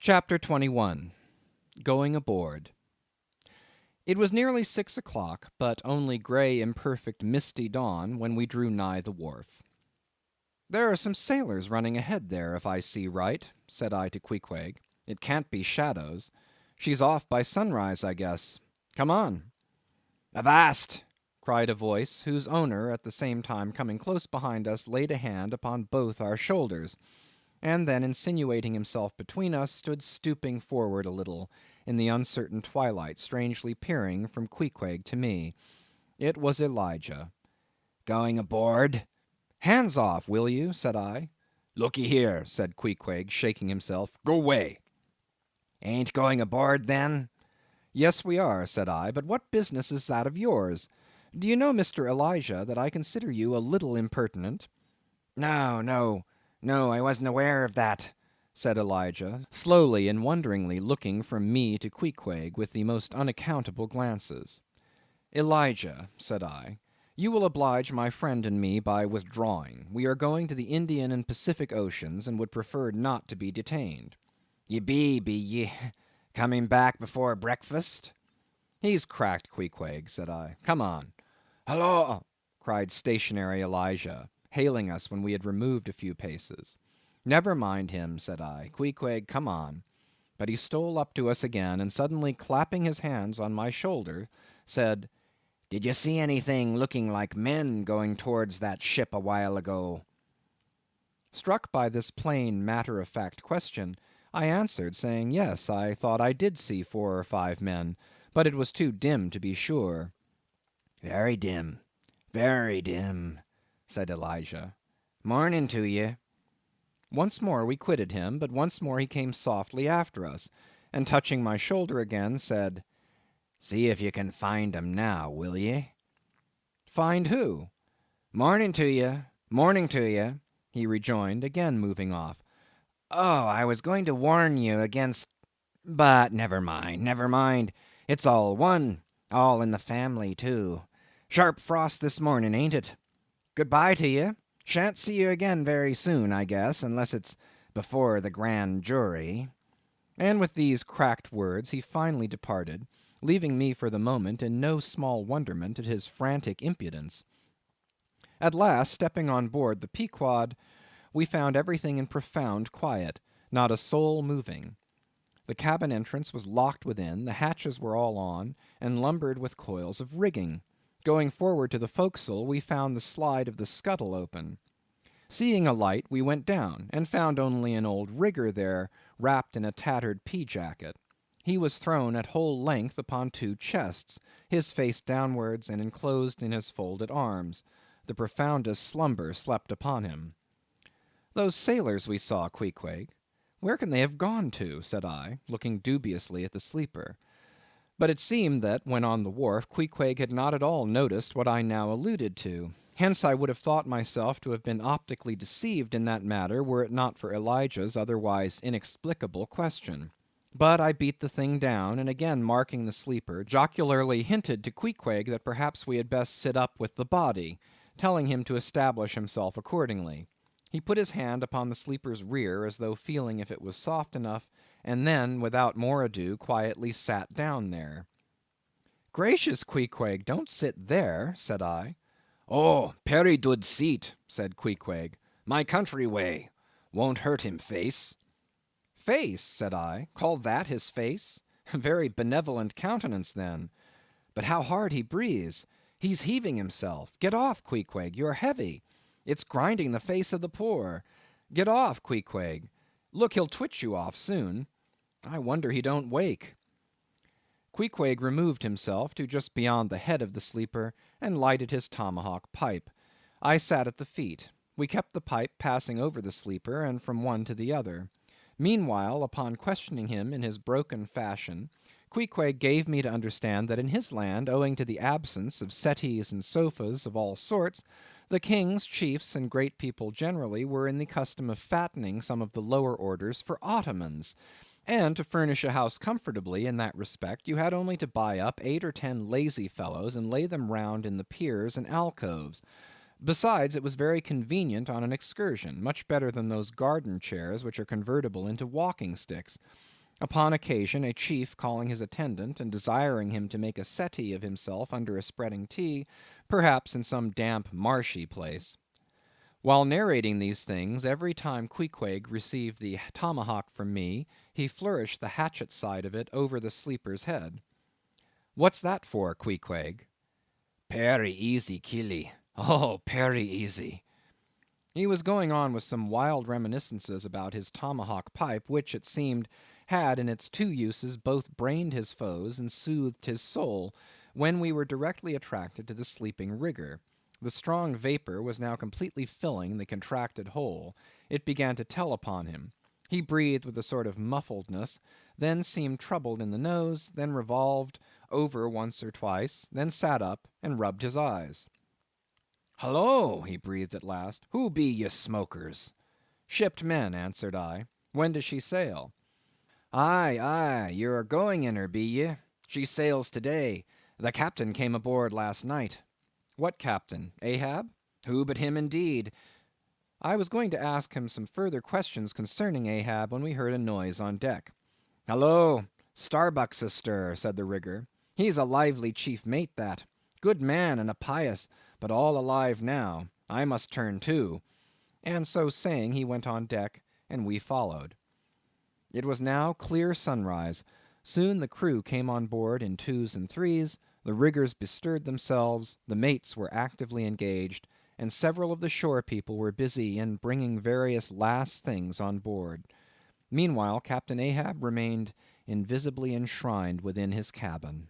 Chapter 21 Going Aboard. It was nearly 6 o'clock, but only grey imperfect misty dawn when we drew nigh the wharf. "There are some sailors running ahead there, if I see right," said I to Queequeg. "It can't be shadows. She's off by sunrise, I guess. Come on." "Avast!" cried a voice, whose owner at the same time coming close behind us laid a hand upon both our shoulders, and then insinuating himself between us, stood stooping forward a little in the uncertain twilight, strangely peering from Queequeg to me. It was Elijah. "Going aboard?" "Hands off, will you?" said I. "Look'ee here," said Queequeg, shaking himself. "Go way." "Ain't going aboard, then?" "Yes, we are," said I, "but what business is that of yours? Do you know, Mr. Elijah, that I consider you a little impertinent?" "No, I wasn't aware of that," said Elijah, slowly and wonderingly looking from me to Queequeg with the most unaccountable glances. "Elijah," said I, "you will oblige my friend and me by withdrawing. We are going to the Indian and Pacific Oceans, and would prefer not to be detained." "Ye be ye? Coming back before breakfast?" "He's cracked, Queequeg," said I. "Come on." "Halloa!" cried stationary Elijah, hailing us when we had removed a few paces. "Never mind him," said I. "Queequeg, come on." But he stole up to us again, and suddenly clapping his hands on my shoulder, said, "Did you see anything looking like men going towards that ship a while ago?" Struck by this plain matter-of-fact question, I answered, saying yes, I thought I did see 4 or 5 men, but it was too dim to be sure. "Very dim, said Elijah. "Morning to ye." Once more we quitted him, but once more he came softly after us, and touching my shoulder again, said, "See if ye can find 'em now, will ye?" "Find who?" "Morning to ye," he rejoined, again moving off. "Oh, I was going to warn you against—but never mind, it's all one, all in the family too. Sharp frost this morning, ain't it? Good bye to ye. Shan't see you again very soon, I guess, unless it's before the grand jury." And with these cracked words he finally departed, leaving me for the moment in no small wonderment at his frantic impudence. At last, stepping on board the Pequod, we found everything in profound quiet, not a soul moving. The cabin entrance was locked within, the hatches were all on, and lumbered with coils of rigging. Going forward to the forecastle, we found the slide of the scuttle open. Seeing a light, we went down, and found only an old rigger there, wrapped in a tattered pea-jacket. He was thrown at whole length upon 2 chests, his face downwards, and enclosed in his folded arms. The profoundest slumber slept upon him. "Those sailors we saw, Queequeg, where can they have gone to?" said I, looking dubiously at the sleeper. But it seemed that, when on the wharf, Queequeg had not at all noticed what I now alluded to. Hence I would have thought myself to have been optically deceived in that matter, were it not for Elijah's otherwise inexplicable question. But I beat the thing down, and again marking the sleeper, jocularly hinted to Queequeg that perhaps we had best sit up with the body, telling him to establish himself accordingly. He put his hand upon the sleeper's rear, as though feeling if it was soft enough, and then, without more ado, quietly sat down there. "Gracious, Queequeg, don't sit there," said I. "Oh, perry dood seat," said Queequeg. "My country way. Won't hurt him face." "Face," said I, "call that his face? A very benevolent countenance, then. But how hard he breathes! He's heaving himself. Get off, Queequeg, you're heavy. It's grinding the face of the poor. Get off, Queequeg. Look, he'll twitch you off soon. I wonder he don't wake." Queequeg removed himself to just beyond the head of the sleeper, and lighted his tomahawk pipe. I sat at the feet. We kept the pipe passing over the sleeper, and from one to the other. Meanwhile, upon questioning him in his broken fashion, Queequeg gave me to understand that in his land, owing to the absence of settees and sofas of all sorts, the kings, chiefs, and great people generally were in the custom of fattening some of the lower orders for ottomans; and to furnish a house comfortably in that respect, you had only to buy up 8 or 10 lazy fellows and lay them round in the piers and alcoves. Besides, it was very convenient on an excursion, much better than those garden chairs which are convertible into walking sticks. Upon occasion, a chief calling his attendant and desiring him to make a settee of himself under a spreading tree, perhaps in some damp marshy place. While narrating these things, every time Queequeg received the tomahawk from me, he flourished the hatchet side of it over the sleeper's head. "What's that for, Queequeg?" "Pery easy, killy. Oh, pery easy." He was going on with some wild reminiscences about his tomahawk pipe, which, it seemed, had in its two uses both brained his foes and soothed his soul, when we were directly attracted to the sleeping rigger. The strong vapor was now completely filling the contracted hole. It began to tell upon him. He breathed with a sort of muffledness, then seemed troubled in the nose, then revolved over once or twice, then sat up and rubbed his eyes. "Hallo!" he breathed at last. "Who be ye smokers?" "Shipped men," answered I. "When does she sail?" "Aye, aye, you're going in her, be ye? She sails to day. The captain came aboard last night." "What captain? Ahab?" "Who but him indeed." I was going to ask him some further questions concerning Ahab, when we heard a noise on deck. "Hallo! Starbuck's astir," said the rigger. "He's a lively chief mate that. Good man and a pious, but all alive now. I must turn to." And so saying, he went on deck, and we followed. It was now clear sunrise. Soon the crew came on board in twos and threes, the riggers bestirred themselves, the mates were actively engaged, and several of the shore people were busy in bringing various last things on board. Meanwhile Captain Ahab remained invisibly enshrined within his cabin.